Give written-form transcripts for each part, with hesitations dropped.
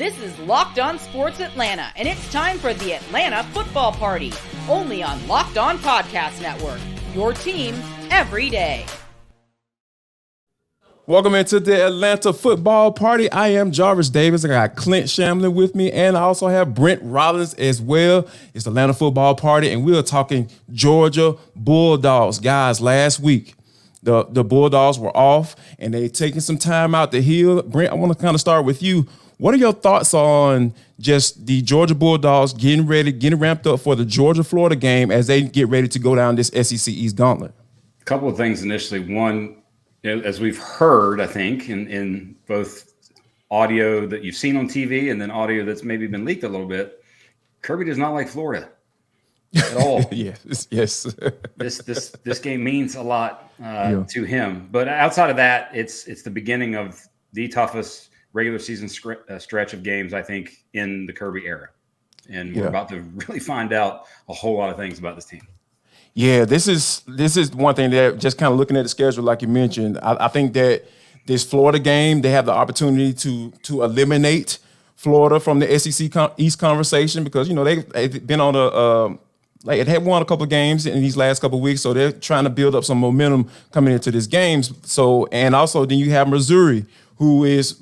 This is Locked On Sports Atlanta, and it's time for the Atlanta Football Party, only on Locked On Podcast Network, your team every day. Welcome into the Atlanta Football Party. I am Jarvis Davis. I got Clint Shamlin with me, and I also have Brent Rollins as well. It's the Atlanta Football Party, and we are talking Georgia Bulldogs. Guys, last week, the Bulldogs were off, and they taking some time out to heal. Brent, I want to kind of start with you. What are your thoughts on just the Georgia Bulldogs getting ramped up for the Georgia-Florida game as they get ready to go down this SEC East gauntlet? A couple of things initially. One, as we've heard, I think, in both audio that you've seen on TV and then audio that's maybe been leaked a little bit, Kirby does not like Florida at all. Yes. This game means a lot to him. But outside of that, it's the beginning of the toughest regular season stretch of games, I think, in the Kirby era. And we're about to really find out a whole lot of things about this team. Yeah, this is one thing that just kind of looking at the schedule, like you mentioned, I think that this Florida game, they have the opportunity to eliminate Florida from the SEC East conversation because, you know, they've been on it had won a couple of games in these last couple of weeks, so they're trying to build up some momentum coming into these games. So, and also then you have Missouri, who is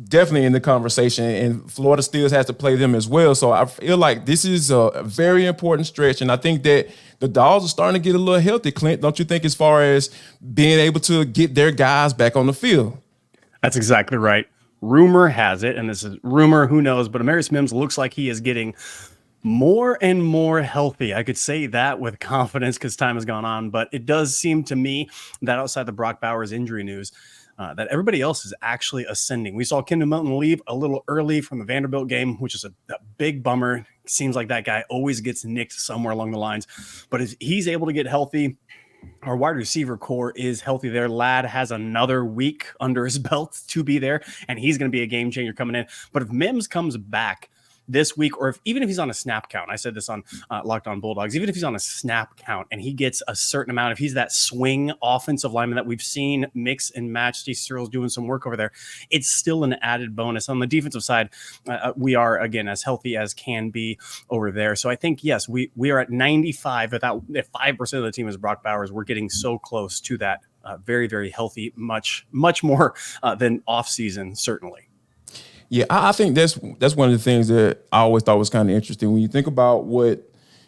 definitely in the conversation, and Florida still has to play them as well. So I feel like this is a very important stretch, and I think that the Dogs are starting to get a little healthy, Clint, don't you think, as far as being able to get their guys back on the field? That's exactly right. Rumor has it, and this is rumor, who knows, but Amarius Mims looks like he is getting more and more healthy. I could say that with confidence because time has gone on, but it does seem to me that outside the Brock Bowers injury news, that everybody else is actually ascending. We saw Kendall Milton leave a little early from the Vanderbilt game, which is a big bummer. Seems like that guy always gets nicked somewhere along the lines. But if he's able to get healthy, our wide receiver core is healthy there. Ladd has another week under his belt to be there, and he's going to be a game changer coming in. But if Mims comes back this week, or even if he's on a snap count, I said this on Locked On Bulldogs, even if he's on a snap count and he gets a certain amount, if he's that swing offensive lineman that we've seen mix and match, Steve Searle's doing some work over there, it's still an added bonus. On the defensive side, we are, again, as healthy as can be over there. So I think, yes, we are at 95. If 5% of the team is Brock Bowers, we're getting so close to that very, very healthy, much more than offseason, certainly. Yeah, I think that's one of the things that I always thought was kind of interesting. When you think about what,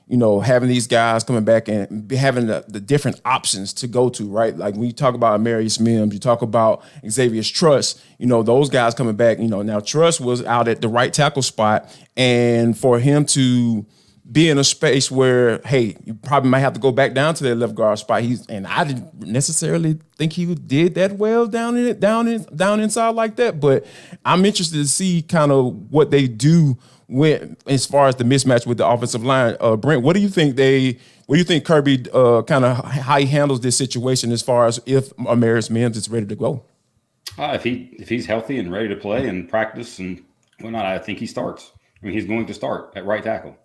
you know, having these guys coming back and having the different options to go to, right? Like when you talk about Amarius Mims, you talk about Xavier's Truss, you know, those guys coming back, you know, now Truss was out at the right tackle spot, and for him to be in a space where, hey, you probably might have to go back down to that left guard spot. And I didn't necessarily think he did that well down inside like that. But I'm interested to see kind of what they do as far as the mismatch with the offensive line. Brent, what do you think Kirby kind of how he handles this situation as far as if Amarius Mims is ready to go? If he's healthy and ready to play and practice and whatnot, I think he starts. I mean, he's going to start at right tackle.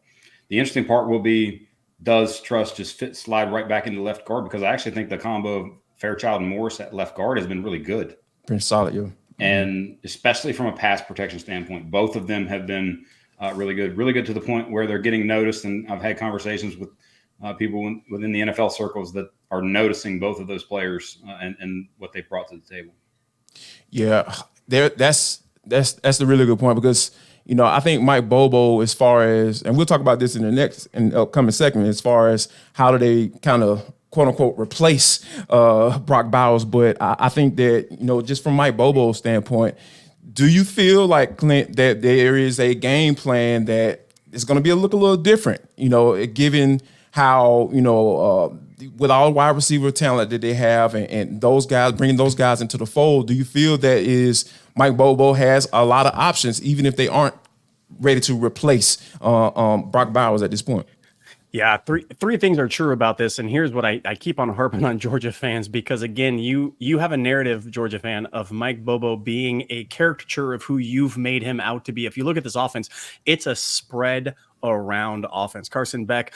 The interesting part will be, does Truss just slide right back into left guard? Because I actually think the combo of Fairchild and Morris at left guard has been really good. Pretty solid, yeah. And especially from a pass protection standpoint, both of them have been really good to the point where they're getting noticed. And I've had conversations with people within the NFL circles that are noticing both of those players and what they brought to the table. Yeah, that's a really good point because, you know, I think Mike Bobo, as far as, and we'll talk about this in the upcoming segment, as far as how do they kind of quote unquote replace Brock Bowers. But I think that, you know, just from Mike Bobo's standpoint, do you feel like, Clint, that there is a game plan that is going to look a little different, you know, given how, you know, with all the wide receiver talent that they have and those guys, bringing those guys into the fold, do you feel that Mike Bobo has a lot of options, even if they aren't ready to replace Brock Bowers at this point? Yeah, three things are true about this, and here's what I keep on harping on Georgia fans, because again, you have a narrative, Georgia fan, of Mike Bobo being a caricature of who you've made him out to be. If you look at this offense, it's a spread around offense. Carson Beck,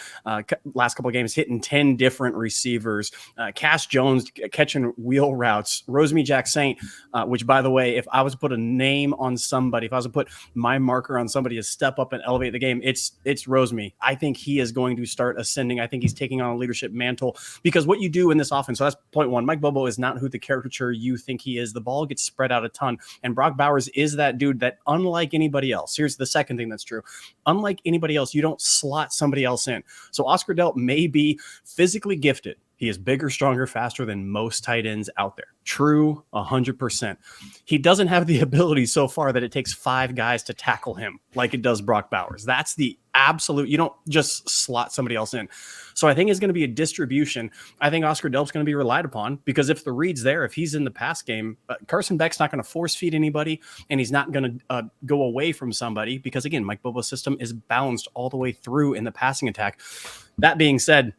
last couple of games, hitting 10 different receivers. Cass Jones catching wheel routes. Rosemy Jack-Saint, which, by the way, if I was to put a name on somebody, if I was to put my marker on somebody to step up and elevate the game, it's Rosemy. I think he is going to start ascending. I think he's taking on a leadership mantle, because what you do in this offense, so that's point one. Mike Bobo is not who the caricature you think he is. The ball gets spread out a ton, and Brock Bowers is that dude that, unlike anybody else, here's the second thing that's true. Unlike anybody else, you don't slot somebody else in. So Oscar Delp may be physically gifted. He is bigger, stronger, faster than most tight ends out there. True, 100%. He doesn't have the ability so far that it takes 5 guys to tackle him like it does Brock Bowers. That's the absolute, you don't just slot somebody else in. So I think it's going to be a distribution. I think Oscar Delp's going to be relied upon, because if the read's there, if he's in the pass game, Carson Beck's not going to force feed anybody, and he's not going to go away from somebody, because again, Mike Bobo's system is balanced all the way through in the passing attack. That being said,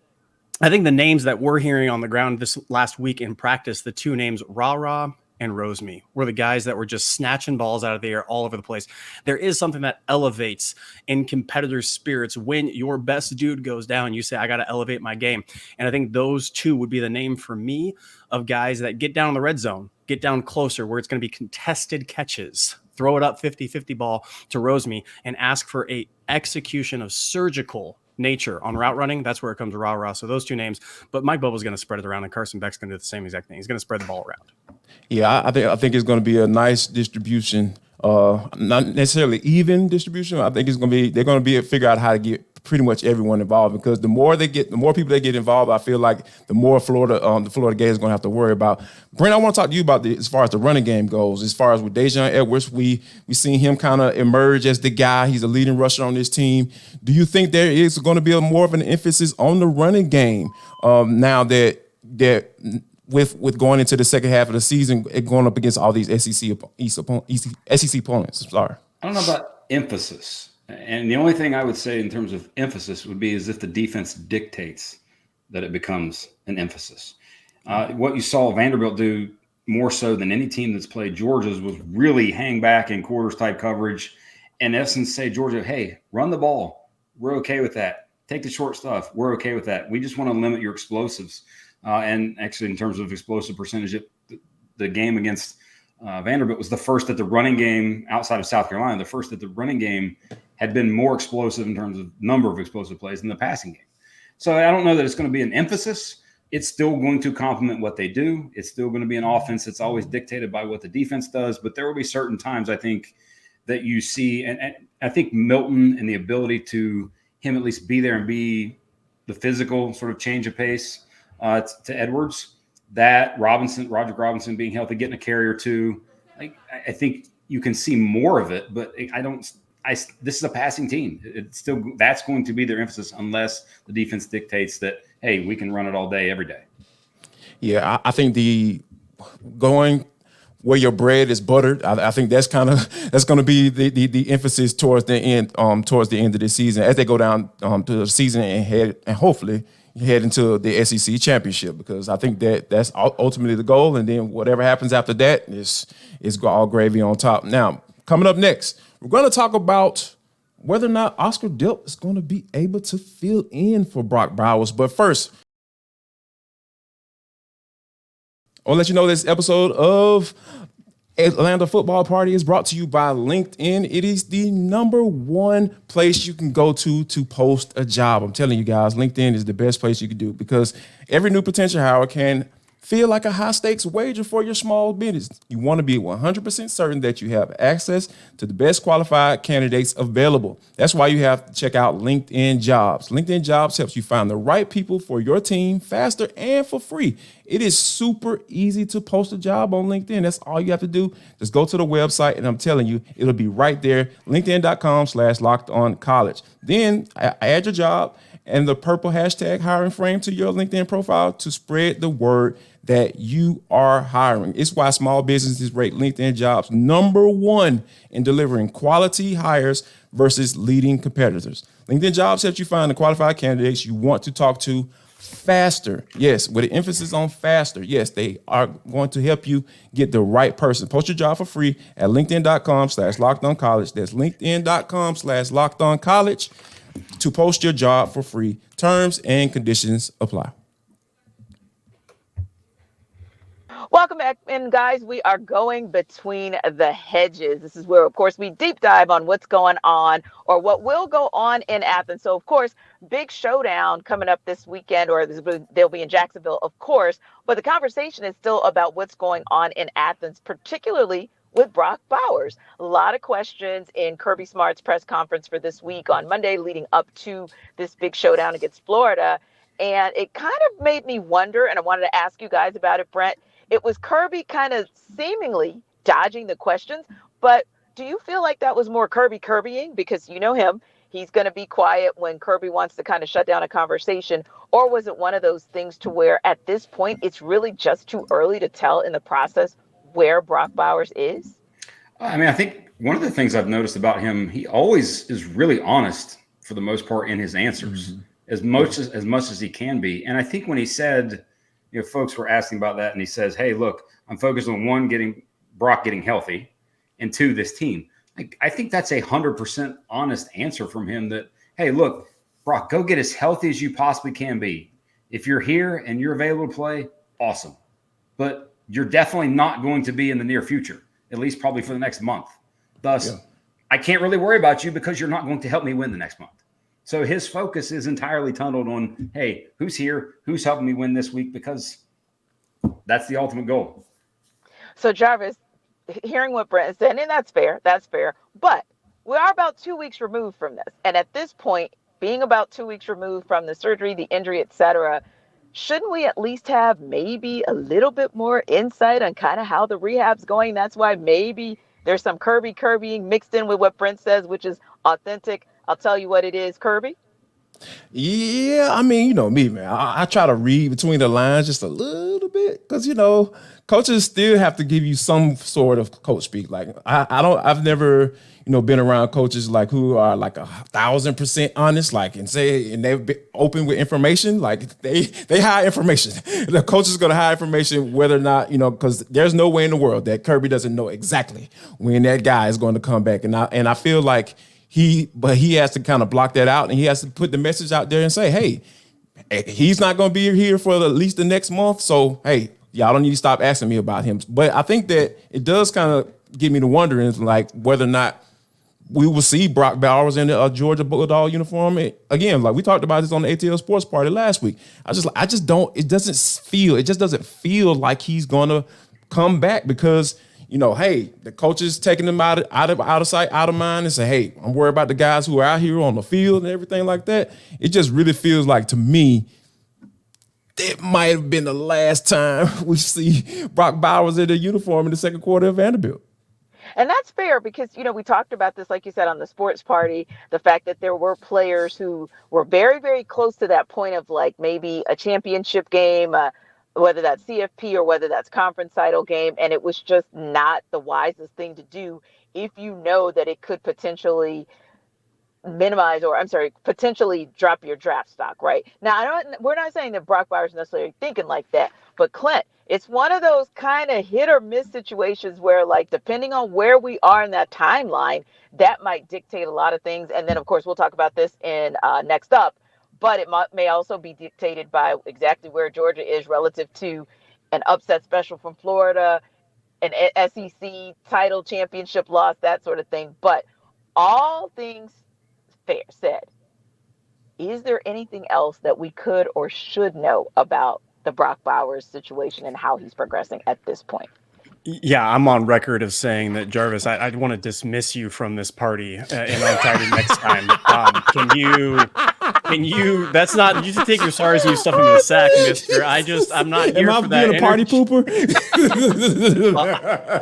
I think the names that we're hearing on the ground this last week in practice, the 2 names, Ra and Rosemy, were the guys that were just snatching balls out of the air all over the place. There is something that elevates in competitors' spirits when your best dude goes down. You say, I got to elevate my game. And I think those 2 would be the name for me of guys that get down in the red zone, get down closer where it's going to be contested catches, throw it up 50-50 ball to Rosemy, and ask for a execution of surgical nature on route running. That's where it comes to Ra. So those 2 names, but Mike Bobo's going to spread it around, and Carson Beck's going to do the same exact thing. He's going to spread the ball around. Yeah, I think it's going to be a nice distribution, not necessarily even distribution. I think they're going to be figure out how to get pretty much everyone involved, because the more people they get involved, I feel like the more the Florida Gators are going to have to worry about. Brent, I want to talk to you about as far as the running game goes. As far as with Dejon Edwards, we seen him kind of emerge as the guy. He's a leading rusher on this team. Do you think there is going to be more of an emphasis on the running game now that with going into the second half of the season, going up against all these SEC opponents? Sorry. I don't know about emphasis. And the only thing I would say in terms of emphasis would be as if the defense dictates that it becomes an emphasis. What you saw Vanderbilt do more so than any team that's played Georgia's was really hang back in quarters type coverage. In essence, say, Georgia, hey, run the ball. We're okay with that. Take the short stuff. We're okay with that. We just want to limit your explosives. And actually, in terms of explosive percentage, the game against Vanderbilt was the first that the running game outside of South Carolina, the first that the running game had been more explosive in terms of number of explosive plays than the passing game. So I don't know that it's going to be an emphasis. It's still going to complement what they do. It's still going to be an offense that's always dictated by what the defense does. But there will be certain times, I think, that you see, and I think Milton and the ability to him at least be there and be the physical sort of change of pace to Edwards, that Roderick Robinson being healthy, getting a carry or 2. I think you can see more of it, but this is a passing team. That's going to be their emphasis unless the defense dictates that, hey, we can run it all day, every day. Yeah, I think going where your bread is buttered, I think that's going to be the emphasis towards the end of the season, as they go down to the season and hopefully head into the SEC championship, because I think that's ultimately the goal, and then whatever happens after that is all gravy on top. Now, coming up next, we're going to talk about whether or not Oscar Delp is going to be able to fill in for Brock Bowers. But first, I'll let you know this episode of Atlanta Football Party is brought to you by LinkedIn. It is the #1 place you can go to post a job. I'm telling you guys, LinkedIn is the best place you can do, because every new potential hire can feel like a high-stakes wager for your small business. You want to be 100% certain that you have access to the best qualified candidates available. That's why you have to check out LinkedIn Jobs. LinkedIn Jobs helps you find the right people for your team faster and for free. It is super easy to post a job on LinkedIn. That's all you have to do. Just go to the website, and I'm telling you, it'll be right there, linkedin.com/lockedoncollege. Then add your job and the purple hashtag hiring frame to your LinkedIn profile to spread the word that you are hiring. It's why small businesses rate LinkedIn Jobs #1 in delivering quality hires versus leading competitors. LinkedIn Jobs helps you find the qualified candidates you want to talk to faster. Yes, with an emphasis on faster. Yes, they are going to help you get the right person. Post your job for free at linkedin.com/lockedoncollege. That's linkedin.com/lockedoncollege. to post your job for free. Terms and conditions apply. Welcome back, and guys, we are going between the hedges. This is where, of course, we deep dive on what's going on or what will go on in Athens. So, of course, big showdown coming up this weekend, or they'll be in Jacksonville, of course. But the conversation is still about what's going on in Athens, particularly with Brock Bowers. A lot of questions in Kirby Smart's press conference for this week on Monday leading up to this big showdown against Florida. And it kind of made me wonder, and I wanted to ask you guys about it, Brent. It was Kirby kind of seemingly dodging the questions, but do you feel like that was more Kirbying? Because you know him, he's going to be quiet when Kirby wants to kind of shut down a conversation. Or was it one of those things to where at this point, it's really just too early to tell in the process where Brock Bowers is? I mean, I think one of the things I've noticed about him, he always is really honest for the most part in his answers, as much as he can be. And I think when he said, folks were asking about that, and he says, hey, look, I'm focused on one, Brock getting healthy, and two, this team. I think that's 100% honest answer from him that, hey, look, Brock, go get as healthy as you possibly can be. If you're here and you're available to play, awesome. But you're definitely not going to be in the near future, at least probably for the next month. Thus, I can't really worry about you because you're not going to help me win the next month. So his focus is entirely tunneled on, hey, who's here? Who's helping me win this week? Because that's the ultimate goal. So, Jarvis, hearing what Brent said, and that's fair. But we are about 2 weeks removed from this. And at this point, being about 2 weeks removed from the surgery, the injury, et cetera, shouldn't we at least have maybe a little bit more insight on kind of how the rehab's going? That's why maybe there's some Kirbying mixed in with what Brent says, which is authentic. I'll tell you what it is, Kirby. Yeah, I mean, you know me, man. I try to read between the lines just a little bit because, coaches still have to give you some sort of coach speak. Like I've never, been around coaches like who are like 1,000% honest, like and they've been open with information. Like they hide information. The coach is going to hide information whether or not, because there's no way in the world that Kirby doesn't know exactly when that guy is going to come back. And I feel like he has to kind of block that out, and he has to put the message out there and say, hey, he's not going to be here for at least the next month. So, hey, y'all don't need to stop asking me about him. But I think that it does kind of get me to wondering, like, whether or not we will see Brock Bowers in a Georgia Bulldog uniform again. Like we talked about this on the ATL Sports Party last week. I just don't. It doesn't feel like he's going to come back because, hey, the coach is taking them out of sight, out of mind, and say, hey, I'm worried about the guys who are out here on the field and everything like that. It just really feels like, to me, it might have been the last time we see Brock Bowers in a uniform in the second quarter of Vanderbilt. And that's fair because, we talked about this, like you said, on the sports party, the fact that there were players who were very, very close to that point of like maybe a championship game, whether that's CFP or whether that's conference title game. And it was just not the wisest thing to do if you know that it could potentially potentially drop your draft stock, right? Now, we're not saying that Brock Bowers is necessarily thinking like that, but Clint, it's one of those kind of hit or miss situations where, like, depending on where we are in that timeline, that might dictate a lot of things. And then, of course, we'll talk about this in next up, but it may also be dictated by exactly where Georgia is relative to an upset special from Florida, an SEC title championship loss, that sort of thing. But all things fair said, is there anything else that we could or should know about the Brock Bowers situation and how he's progressing at this point? Yeah, I'm on record of saying that, Jarvis, I want to dismiss you from this party and I'll try to next time. Can you, that's not, you should take your SARS and you stuff them in the sack, mister. I'm not here for that. Am I being a party pooper?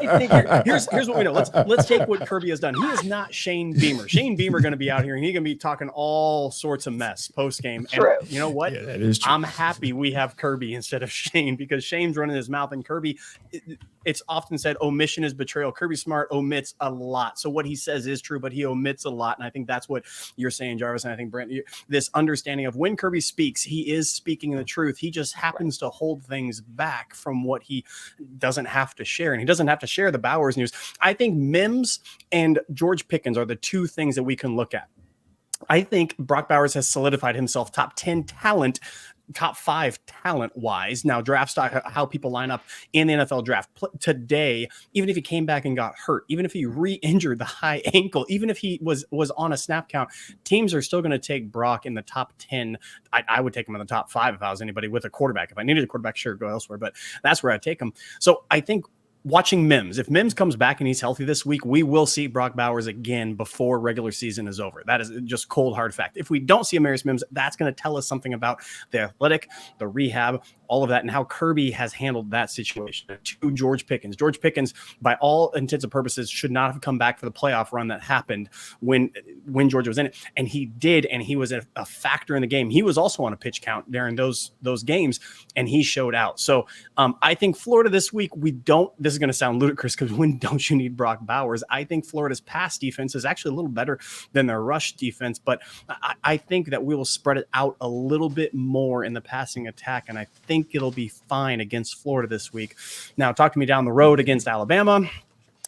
I think here's what we know. Let's take what Kirby has done. He is not Shane Beamer. Shane Beamer going to be out here and he's going to be talking all sorts of mess post game. And you know what? Yeah, that is true. I'm happy we have Kirby instead of Shane because Shane's running his mouth and Kirby, it's often said omission is betrayal. Kirby Smart omits a lot. So what he says is true, but he omits a lot. And I think that's what you're saying, Jarvis. And I think, Brent, this understanding of when Kirby speaks, he is speaking the truth. He just happens to hold things back from what he doesn't have to share. And he doesn't have to share the Bowers news. I think Mims and George Pickens are the two things that we can look at. I think Brock Bowers has solidified himself top 10 talent, top 5 talent wise. Now, draft stock, how people line up in the NFL draft today, even if he came back and got hurt, even if he re-injured the high ankle, even if he was on a snap count, teams are still going to take Brock in the top 10. I would take him in the top 5 if I was anybody with a quarterback. If I needed a quarterback, sure, go elsewhere, but that's where I'd take him. So I think watching Mims, if Mims comes back and he's healthy this week, we will see Brock Bowers again before regular season is over. That is just cold, hard fact. If we don't see Amarius Mims, that's going to tell us something about the athletic, the rehab, all of that, and how Kirby has handled that situation. To George Pickens. George Pickens, by all intents and purposes, should not have come back for the playoff run that happened when Georgia was in it. And he did, and he was a factor in the game. He was also on a pitch count during those games, and he showed out. So I think Florida this week, this is going to sound ludicrous because when don't you need Brock Bowers? I think Florida's pass defense is actually a little better than their rush defense, but I think that we will spread it out a little bit more in the passing attack, and I think it'll be fine against Florida this week. Now, talk to me down the road against Alabama.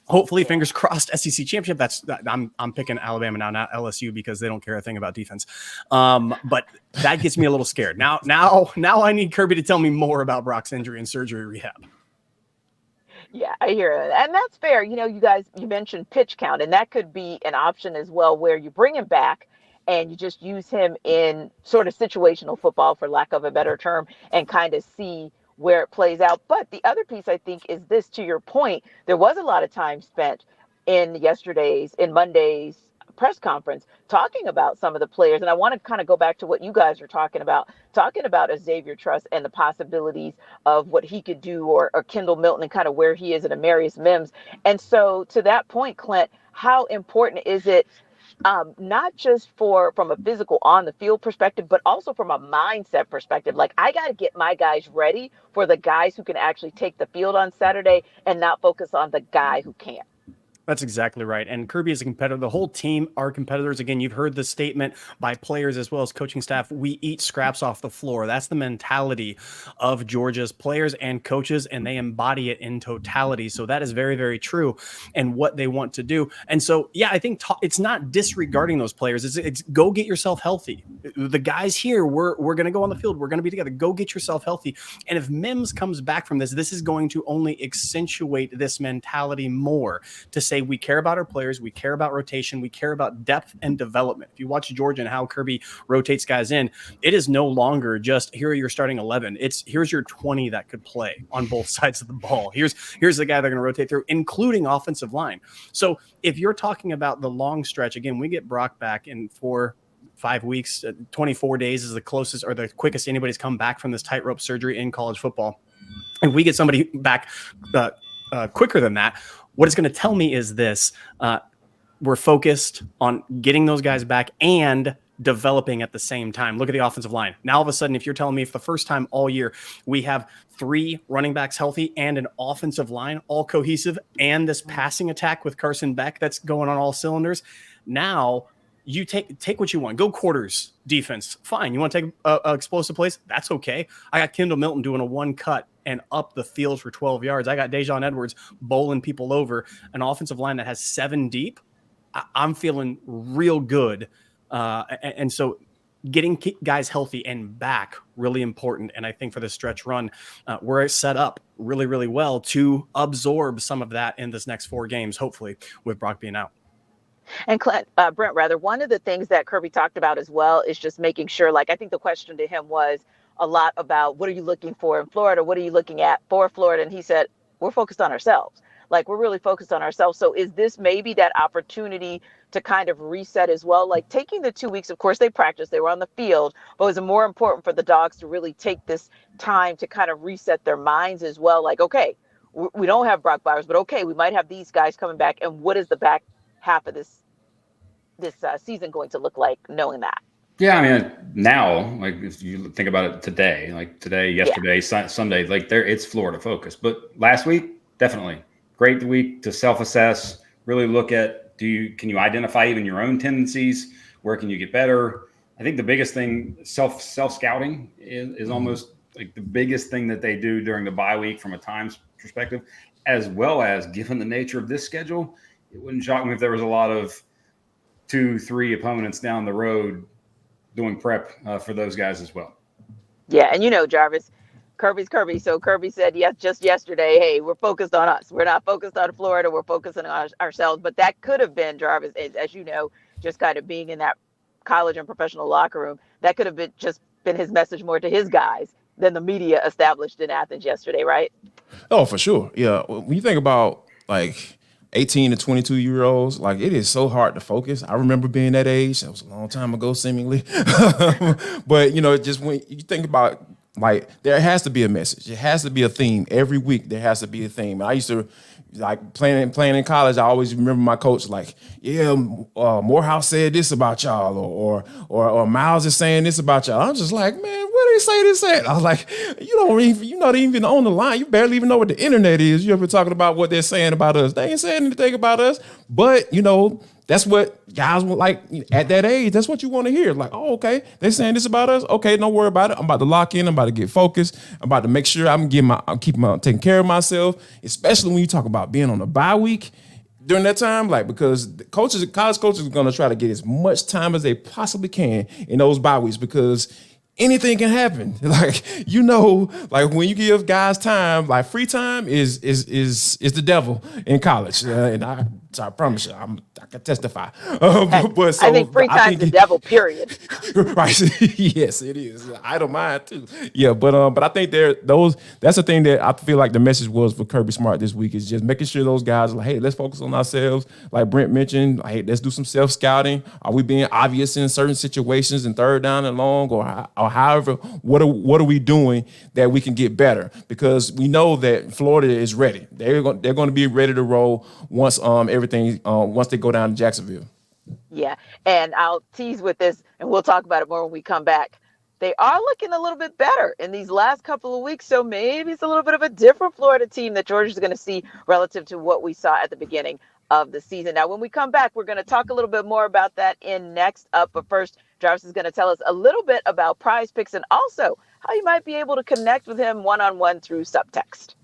Hopefully, fingers crossed, SEC championship. I'm picking Alabama now, not LSU, because they don't care a thing about defense. But that gets me a little scared. Now I need Kirby to tell me more about Brock's injury and surgery rehab. Yeah, I hear it. And that's fair. You guys, you mentioned pitch count, and that could be an option as well, where you bring him back and you just use him in sort of situational football, for lack of a better term, and kind of see where it plays out. But the other piece, I think, is this: to your point, there was a lot of time spent in Monday's press conference talking about some of the players. And I want to kind of go back to what you guys are talking about a Xavier Truss and the possibilities of what he could do, or Kendall, Milton, and kind of where he is at Amarius Mims. And so to that point, Clint, how important is it, not just from a physical on the field perspective, but also from a mindset perspective? Like, I got to get my guys ready for the guys who can actually take the field on Saturday and not focus on the guy who can't. That's exactly right. And Kirby is a competitor. The whole team are competitors. Again, you've heard the statement by players as well as coaching staff. We eat scraps off the floor. That's the mentality of Georgia's players and coaches, and they embody it in totality. So that is very, very true, and what they want to do. And so, yeah, I think it's not disregarding those players. It's go get yourself healthy. The guys here, we're going to go on the field. We're going to be together. Go get yourself healthy. And if Mims comes back from this is going to only accentuate this mentality more, to say we care about our players, we care about rotation, we care about depth and development. If you watch Georgia and how Kirby rotates guys in, it is no longer just here are your starting 11. It's here's your 20 that could play on both sides of the ball. Here's the guy they're going to rotate through, including offensive line. So if you're talking about the long stretch, again, we get Brock back in 4-5 weeks, 24 days is the closest or the quickest anybody's come back from this tightrope surgery in college football. And we get somebody back quicker than that. What it's going to tell me is this: we're focused on getting those guys back and developing at the same time. Look at the offensive line. Now, all of a sudden, if you're telling me for the first time all year, we have 3 running backs healthy and an offensive line all cohesive, and this passing attack with Carson Beck that's going on all cylinders, now you take what you want. Go quarters defense. Fine. You want to take explosive plays? That's okay. I got Kendall Milton doing a 1-cut and up the field for 12 yards. I got Dejon Edwards bowling people over. An offensive line that has 7 deep. I'm feeling real good. And so getting guys healthy and back, really important. And I think for the stretch run, we're set up really, really well to absorb some of that in this next 4 games, hopefully, with Brock being out. And Clint, Brent, one of the things that Kirby talked about as well is just making sure, like, I think the question to him was a lot about what are you looking for in Florida? What are you looking at for Florida? And he said, we're focused on ourselves. Like, we're really focused on ourselves. So is this maybe that opportunity to kind of reset as well? Like, taking the 2 weeks, of course, they practiced, they were on the field, but was it more important for the Dogs to really take this time to kind of reset their minds as well? Like, okay, we don't have Brock Bowers, but okay, we might have these guys coming back. And what is the back half of this season going to look like, knowing that? Yeah, I mean, now, like, if you think about it today, yesterday, Sunday, like, it's Florida focused. But last week, definitely great week to self-assess, really look at, can you identify even your own tendencies? Where can you get better? I think the biggest thing, self-scouting is almost like the biggest thing that they do during the bye week from a times perspective, as well as, given the nature of this schedule, it wouldn't shock me if there was a lot of 2-3 opponents down the road doing prep for those guys as well. Yeah, and Jarvis, Kirby's Kirby. So Kirby said just yesterday, hey, we're focused on us. We're not focused on Florida. We're focusing on ourselves. But that could have been, Jarvis, as you know, just kind of being in that college and professional locker room. That could have been his message more to his guys than the media established in Athens yesterday, right? Oh, for sure. Yeah. When you think about like 18 to 22-year-olds, like it is so hard to focus. I remember being that age. That was a long time ago, seemingly. But, just when you think about, like, there has to be a message. There has to be a theme. Every week there has to be a theme. I used to, like, playing in college, I always remember my coach like, Morehouse said this about y'all, or Miles is saying this about y'all. I'm just like, man, what did he say this at? I was like, you're not even on the line. You barely even know what the internet is. You ever talking about what they're saying about us? They ain't saying anything about us. But, that's what guys want, like, at that age. That's what you want to hear. Like, oh, okay, they're saying this about us. Okay, don't worry about it. I'm about to lock in. I'm about to get focused. I'm about to make sure I'm taking care of myself. Especially when you talk about being on a bye week during that time, like, because college coaches are going to try to get as much time as they possibly can in those bye weeks, because anything can happen. Like, like when you give guys time, like free time is the devil in college, and I promise you, I can testify. I think free time's the devil. Period. Right? Yes, it is. I don't mind too. Yeah, but I think that's the thing that I feel like the message was for Kirby Smart this week, is just making sure those guys are like, hey, let's focus on ourselves. Like Brent mentioned, hey, let's do some self-scouting. Are we being obvious in certain situations, in third down and long, or however? What are we doing that we can get better? Because we know that Florida is ready. They're going to be ready to roll once once they go down to Jacksonville. Yeah, and I'll tease with this, and we'll talk about it more when we come back. They are looking a little bit better in these last couple of weeks, so maybe it's a little bit of a different Florida team that Georgia's going to see relative to what we saw at the beginning of the season. Now, when we come back, we're going to talk a little bit more about that in Next Up. But first, Jarvis is going to tell us a little bit about Prize Picks and also how you might be able to connect with him one-on-one through subtext.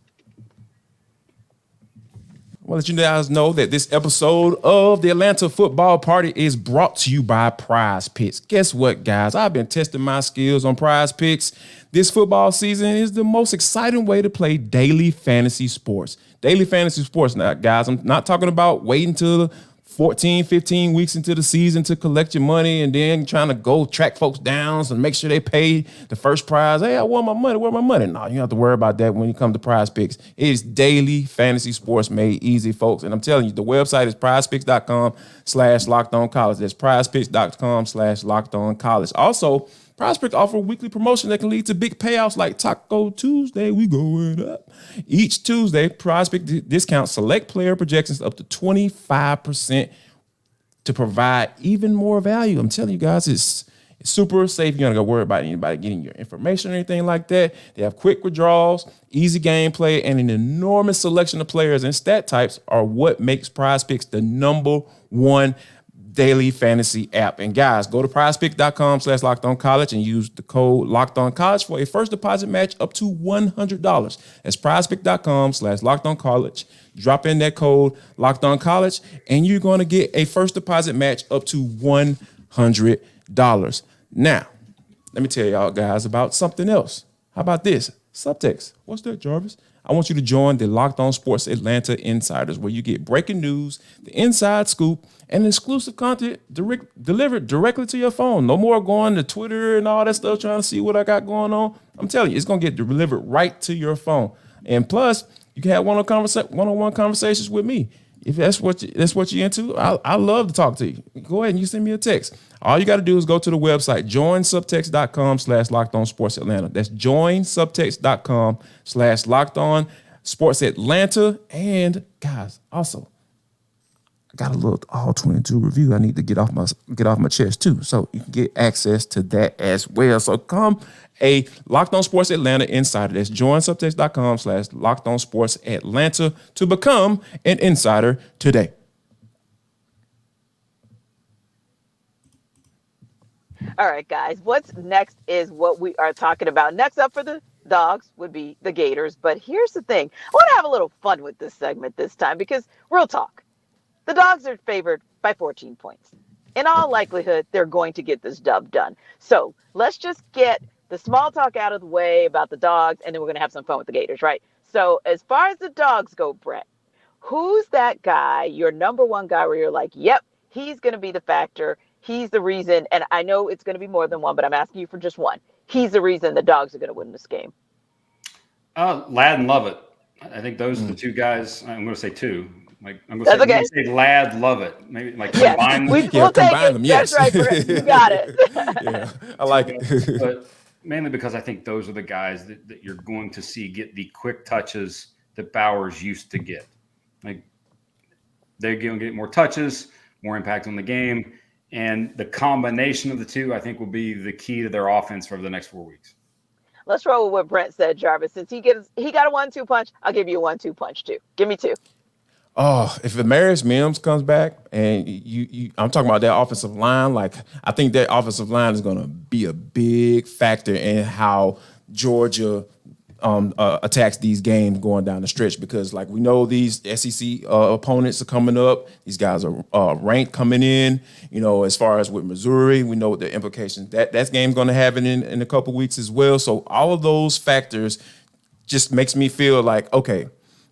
Well, let you guys know that this episode of the Atlanta Football Party is brought to you by Prize Picks. Guess what, guys? I've been testing my skills on Prize Picks. This football season is the most exciting way to play daily fantasy sports. Daily fantasy sports. Now, guys, I'm not talking about waiting till 14, 15 weeks into the season to collect your money and then trying to go track folks down and make sure they pay the first prize. Hey, I want my money. Where's my money? No, you don't have to worry about that when you come to Prize Picks. It is daily fantasy sports made easy, folks. And I'm telling you, the website is prizepicks.com/lockedoncollege. That's prizepicks.com/lockedoncollege. Also, Prize Picks offer a weekly promotion that can lead to big payouts like Taco Tuesday. We going up. Each Tuesday, Prize Picks discounts select player projections up to 25% to provide even more value. I'm telling you guys, it's super safe. You don't got to worry about anybody getting your information or anything like that. They have quick withdrawals, easy gameplay, and an enormous selection of players and stat types are what makes Prize Picks the #1 daily fantasy app. And guys, go to prizepicks.com/lockedoncollege and use the code lockedoncollege for a first deposit match up to $100. That's prizepicks.com/lockedoncollege. Drop in that code lockedoncollege and you're going to get a first deposit match up to $100. Now, let me tell y'all guys about something else. How about this? Subtext. What's that, Jarvis? I want you to join the Locked On Sports Atlanta Insiders, where you get breaking news, the inside scoop, and exclusive content delivered directly to your phone. No more going to Twitter and all that stuff trying to see what I got going on. I'm telling you, it's going to get delivered right to your phone. And plus, you can have one-on-one conversations with me. If that's what you're into, I love to talk to you. Go ahead and you send me a text. All you got to do is go to the website, joinsubtext.com/LockedOnSportsAtlanta. That's joinsubtext.com/LockedOnSportsAtlanta. And guys, also, I got a little all 22 review I need to get off my chest too. So you can get access to that as well. So come a Locked On Sports Atlanta insider. That's joinsubtext.com/LockedOnSportsAtlanta to become an insider today. All right, guys, what's next is what we are talking about. Next up for the Dogs would be the Gators. But here's the thing. I want to have a little fun with this segment this time because real talk. The Dogs are favored by 14 points. in all likelihood, they're going to get this dub done. So let's just get the small talk out of the way about the Dogs, and then we're going to have some fun with the Gators, right? So as far as the Dogs go, Brent, who's that guy, your number one guy where you're like, yep, he's going to be the factor. He's the reason. And I know it's going to be more than one, but I'm asking you for just one. He's the reason the Dogs are going to win this game. Ladd and Lovett. I think those are the two guys. I'm going to say two. Like I'm That's going to okay. say Ladd, Lovett. Maybe like Yes, combine them. we'll take combine it. them. Yes, That's right. Brent. You got it. Yeah, I like it. But mainly because I think those are the guys that you're going to see get the quick touches that Bowers used to get. Like they're going to get more touches, more impact on the game. And the combination of the two, I think, will be the key to their offense for the next 4 weeks. Let's roll with what Brent said, Jarvis. Since he got a 1-2 punch, I'll give you a 1-2 punch too. Give me two. Oh, if Amarius Mims comes back and I'm talking about that offensive line, like I think that offensive line is going to be a big factor in how Georgia attacks these games going down the stretch, because like we know these SEC opponents are coming up. These guys are ranked coming in. You know, as far as with Missouri, we know what the implications that game's going to have in a couple weeks as well. So all of those factors just makes me feel like, okay,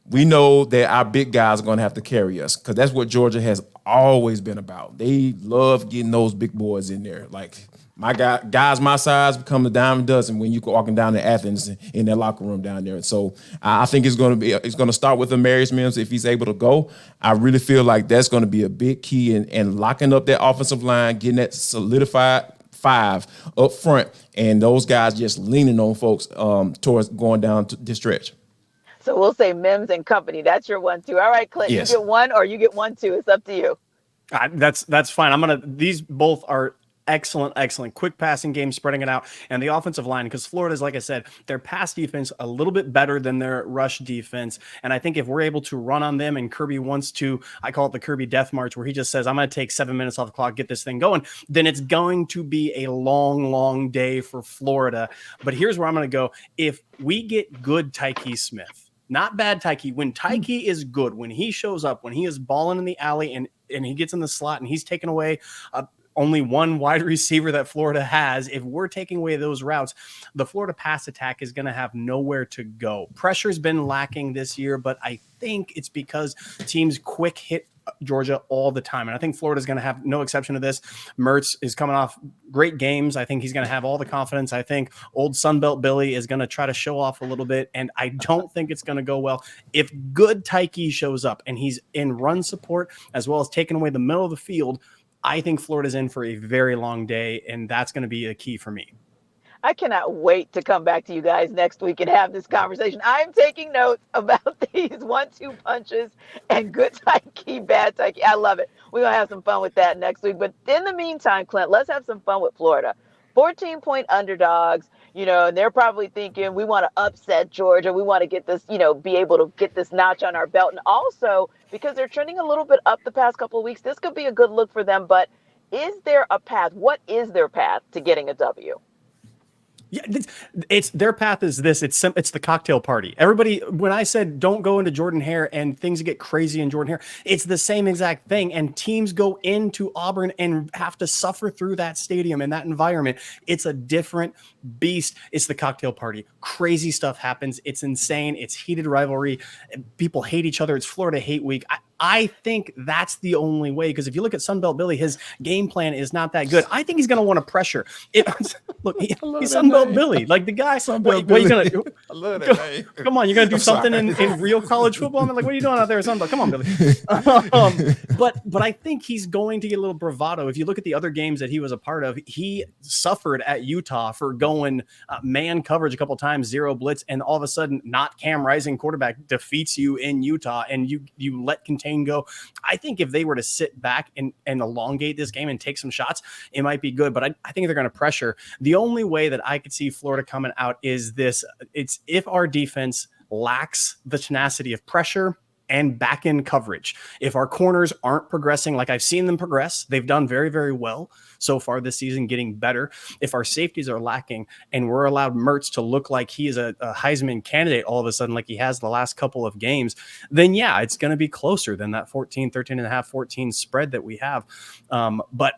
we know that our big guys are going to have to carry us, because that's what Georgia has always been about. They love getting those big boys in there. Like my guys my size become a dime a dozen when you're walking down to Athens in that locker room down there. So I think it's going to start with Amarius Mims if he's able to go. I really feel like that's going to be a big key in locking up that offensive line, getting that solidified five up front, and those guys just leaning on folks towards going down to this stretch. So we'll say Mims and company. That's your 1-2. All right, Clint, Yes. You get one or you get 1-2. It's up to you. That's fine. These both are excellent quick passing game, spreading it out, and the offensive line, because Florida's, like I said, their pass defense a little bit better than their rush defense. And I think if we're able to run on them, and Kirby wants to, I call it the Kirby death march, where he just says, I'm going to take 7 minutes off the clock, get this thing going, then it's going to be a long day for Florida. But here's where I'm going to go. If we get good Tyke Smith, not bad Tyke, when Tyke is good, when he shows up, when he is balling in the alley and he gets in the slot and he's taking away only one wide receiver that Florida has, if we're taking away those routes, the Florida pass attack is going to have nowhere to go. Pressure's been lacking this year, but I think it's because teams quick hit Georgia all the time. And I think Florida's going to have no exception to this. Mertz is coming off great games. I think he's going to have all the confidence. I think old Sunbelt Billy is going to try to show off a little bit, and I don't think it's going to go well. If good Tyke shows up and he's in run support as well as taking away the middle of the field, I think Florida's in for a very long day, and that's going to be a key for me. I cannot wait to come back to you guys next week and have this conversation. I'm taking notes about these 1-2 punches and good Tyke, bad Tyke. I love it. We're going to have some fun with that next week. But in the meantime, Clint, let's have some fun with Florida. 14-point underdogs, and they're probably thinking we want to upset Georgia. We want to get this, be able to get this notch on our belt. And also because they're trending a little bit up the past couple of weeks, this could be a good look for them. But is there a path? What is their path to getting a W? Yeah, it's their path is this. It's the cocktail party. Everybody, when I said don't go into Jordan Hare and things get crazy in Jordan Hare, it's the same exact thing. And teams go into Auburn and have to suffer through that stadium and that environment. It's a different beast. It's the cocktail party. Crazy stuff happens. It's insane. It's heated rivalry. People hate each other. It's Florida hate week. I think that's the only way, because if you look at Sunbelt Billy, his game plan is not that good. I think he's going to want to pressure. Look, he's Sunbelt Billy. Like the guy, what are you going to I love that name. Come on, you're going to do something in real college football? I'm like, what are you doing out there at Sunbelt? Come on, Billy. But I think he's going to get a little bravado. If you look at the other games that he was a part of, he suffered at Utah for going man coverage a couple times, zero blitz, and all of a sudden not Cam Rising quarterback defeats you in Utah, and you let contain go. I think if they were to sit back and elongate this game and take some shots, it might be good, but I think they're going to pressure. The only way that I could see Florida coming out is this. It's if our defense lacks the tenacity of pressure and back end coverage. If our corners aren't progressing like I've seen them progress, they've done very, very well so far this season, getting better. If our safeties are lacking and we're allowed Mertz to look like he is a Heisman candidate all of a sudden, like he has the last couple of games, then yeah, it's going to be closer than that 13.5, 14 spread that we have. But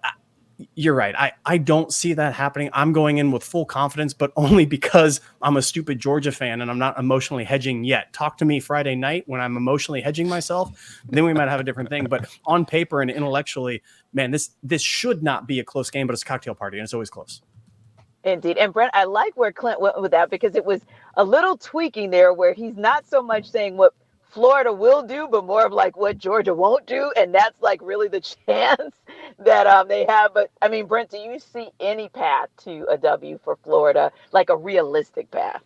you're right. I don't see that happening. I'm going in with full confidence, but only because I'm a stupid Georgia fan and I'm not emotionally hedging yet. Talk to me Friday night when I'm emotionally hedging myself, then we might have a different thing. But on paper and intellectually, man, this should not be a close game, but it's a cocktail party and it's always close. Indeed. And Brent, I like where Clint went with that because it was a little tweaking there where he's not so much saying what Florida will do, but more of like what Georgia won't do. And that's like really the chance that they have. But I mean, Brent, do you see any path to a W for Florida, like a realistic path?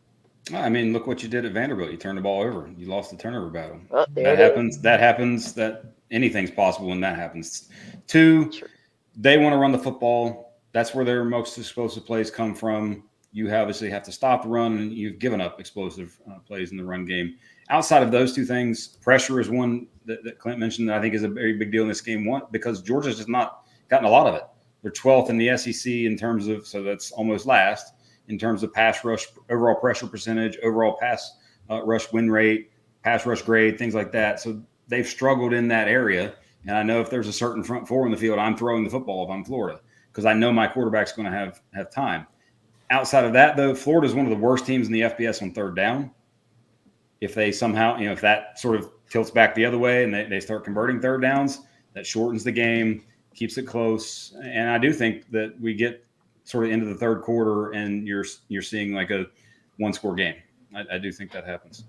I mean, look what you did at Vanderbilt. You turned the ball over. You lost the turnover battle. Well, that happens. That happens. That anything's possible when that happens. Two, they want to run the football. That's where their most explosive plays come from. You obviously have to stop the run, and you've given up explosive plays in the run game. Outside of those two things, pressure is one that Clint mentioned that I think is a very big deal in this game. One, because Georgia's just not gotten a lot of it. They're 12th in the SEC in terms of, so that's almost last, in terms of pass rush, overall pressure percentage, overall pass rush win rate, pass rush grade, things like that. So they've struggled in that area. And I know if there's a certain front four in the field, I'm throwing the football if I'm Florida because I know my quarterback's going to have time. Outside of that, though, Florida is one of the worst teams in the FBS on third down. If they somehow, if that sort of tilts back the other way and they start converting third downs, that shortens the game, keeps it close. And I do think that we get sort of into the third quarter and you're seeing like a one-score game. I do think that happens.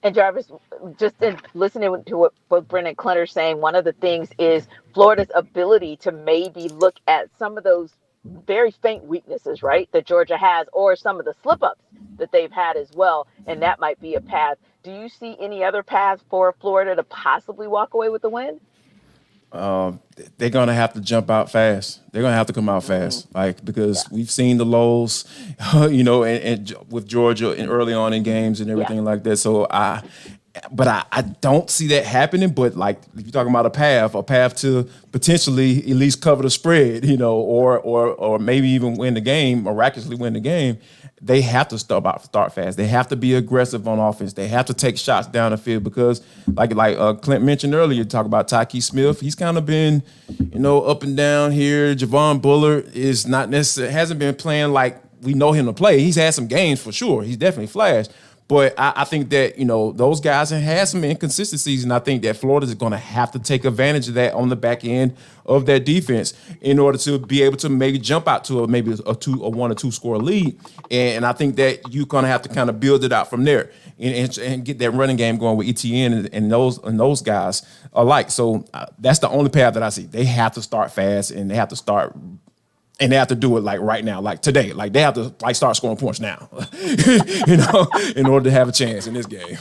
And Jarvis, just in listening to what both Brent and Clint are saying, one of the things is Florida's ability to maybe look at some of those very faint weaknesses, right, that Georgia has, or some of the slip-ups that they've had as well, and that might be a path. Do you see any other path for Florida to possibly walk away with the win? They're going to have to jump out fast. They're going to have to come out fast, because we've seen the lows, and with Georgia and early on in games and everything like that. So I don't see that happening. But like if you're talking about a path to potentially at least cover the spread, or maybe even win the game, miraculously win the game. They have to start fast. They have to be aggressive on offense. They have to take shots down the field because, like Clint mentioned earlier, talk about Tyke Smith. He's kind of been, up and down here. Javon Bullard is not necessarily hasn't been playing like we know him to play. He's had some games for sure. He's definitely flashed. But I think that, those guys have had some inconsistencies, and I think that Florida is going to have to take advantage of that on the back end of their defense in order to be able to maybe jump out to a 1 or 2 score lead. And I think that you're going to have to kind of build it out from there and get that running game going with ETN and those guys alike. So that's the only path that I see. They have to start fast, and they have to start. And they have to do it like right now, like today. Like they have to start scoring points now, in order to have a chance in this game.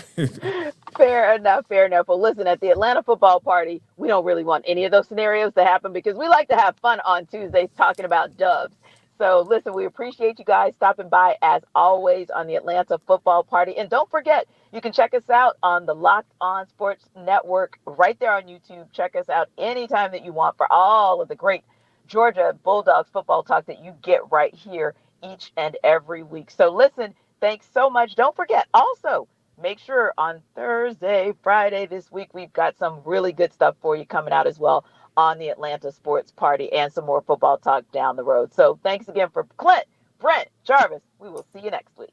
Fair enough. Well, listen, at the Atlanta football party, we don't really want any of those scenarios to happen because we like to have fun on Tuesdays talking about dubs. So listen, we appreciate you guys stopping by as always on the Atlanta football party. And don't forget, you can check us out on the Locked On Sports Network right there on YouTube. Check us out anytime that you want for all of the great Georgia Bulldogs football talk that you get right here each and every week. So listen, thanks so much. Don't forget, also, make sure on Thursday, Friday this week, we've got some really good stuff for you coming out as well on the Atlanta Sports Party and some more football talk down the road. So thanks again for Clint, Brent, Jarvis. We will see you next week.